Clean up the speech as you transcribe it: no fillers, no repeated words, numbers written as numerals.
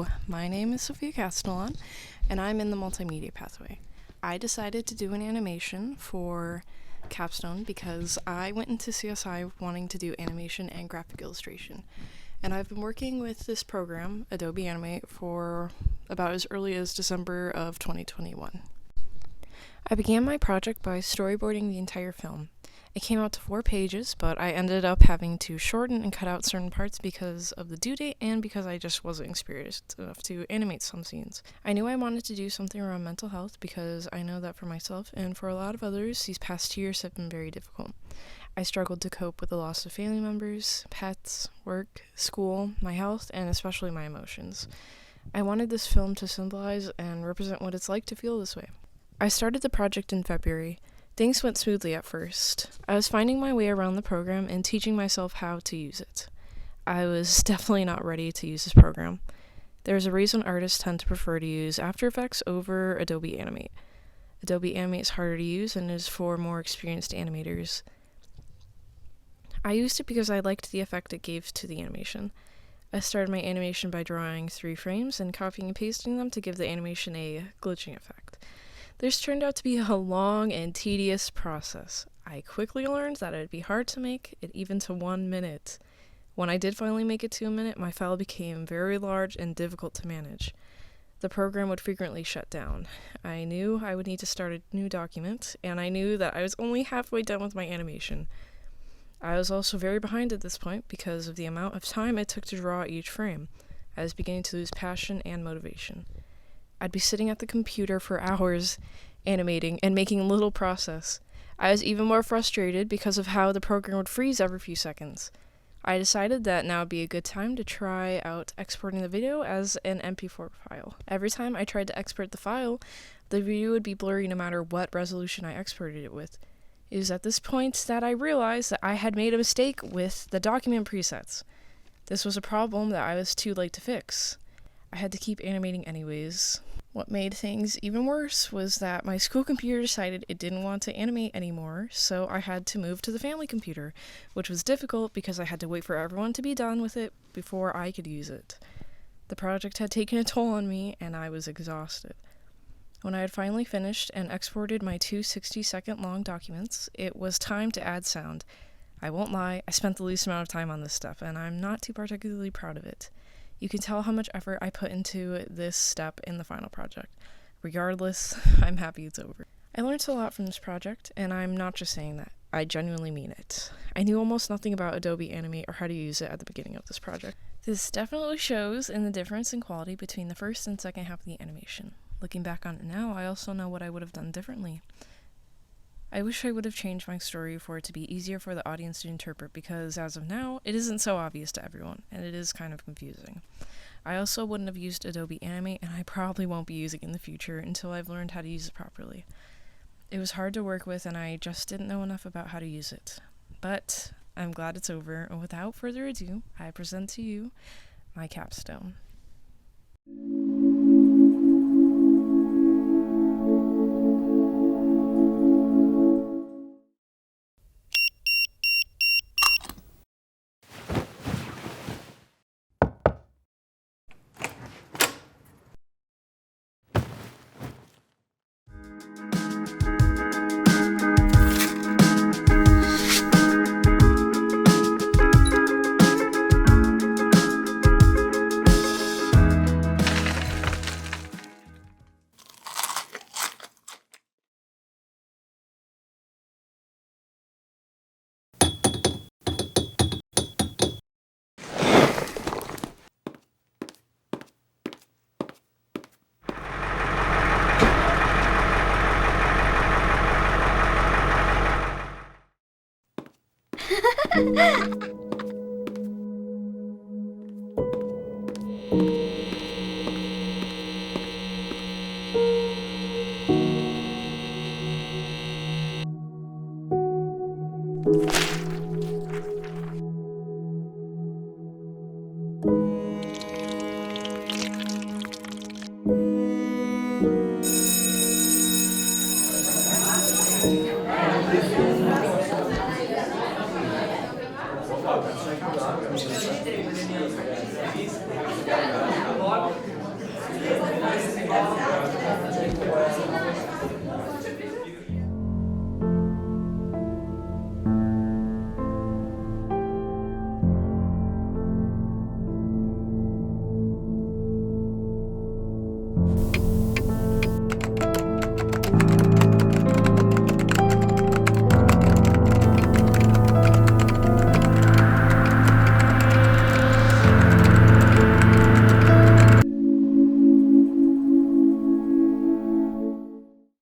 So, my name is Sophia Castellan, and I'm in the multimedia pathway. I decided to do an animation for Capstone because I went into CSI wanting to do animation and graphic illustration. And I've been working with this program, Adobe Animate, for about as early as December of 2021. I began my project by storyboarding the entire film. It came out to 4 pages, but I ended up having to shorten and cut out certain parts because of the due date and because I just wasn't experienced enough to animate some scenes. I knew I wanted to do something around mental health because I know that for myself and for a lot of others, these past years have been very difficult. I struggled to cope with the loss of family members, pets, work, school, my health, and especially my emotions. I wanted this film to symbolize and represent what it's like to feel this way. I started the project in February. Things went smoothly at first. I was finding my way around the program and teaching myself how to use it. I was definitely not ready to use this program. There's a reason artists tend to prefer to use After Effects over Adobe Animate. Adobe Animate is harder to use and is for more experienced animators. I used it because I liked the effect it gave to the animation. I started my animation by drawing 3 frames and copying and pasting them to give the animation a glitching effect. This turned out to be a long and tedious process. I quickly learned that it'd be hard to make it even to 1 minute. When I did finally make it to a minute, my file became very large and difficult to manage. The program would frequently shut down. I knew I would need to start a new document, and I knew that I was only halfway done with my animation. I was also very behind at this point because of the amount of time it took to draw each frame. I was beginning to lose passion and motivation. I'd be sitting at the computer for hours animating and making little progress. I was even more frustrated because of how the program would freeze every few seconds. I decided that now would be a good time to try out exporting the video as an MP4 file. Every time I tried to export the file, the video would be blurry no matter what resolution I exported it with. It was at this point that I realized that I had made a mistake with the document presets. This was a problem that I was too late to fix. I had to keep animating anyways. What made things even worse was that my school computer decided it didn't want to animate anymore, so I had to move to the family computer, which was difficult because I had to wait for everyone to be done with it before I could use it. The project had taken a toll on me, and I was exhausted. When I had finally finished and exported my 2 60-second long documents, it was time to add sound. I won't lie, I spent the least amount of time on this stuff, and I'm not too particularly proud of it. You can tell how much effort I put into this step in the final project. Regardless, I'm happy it's over. I learned a lot from this project, and I'm not just saying that. I genuinely mean it. I knew almost nothing about Adobe Animate or how to use it at the beginning of this project. This definitely shows in the difference in quality between the first and second half of the animation. Looking back on it now, I also know what I would have done differently. I wish I would have changed my story for it to be easier for the audience to interpret because, as of now, it isn't so obvious to everyone, and it is kind of confusing. I also wouldn't have used Adobe Animate, and I probably won't be using it in the future until I've learned how to use it properly. It was hard to work with, and I just didn't know enough about how to use it. But I'm glad it's over, and without further ado, I present to you my capstone.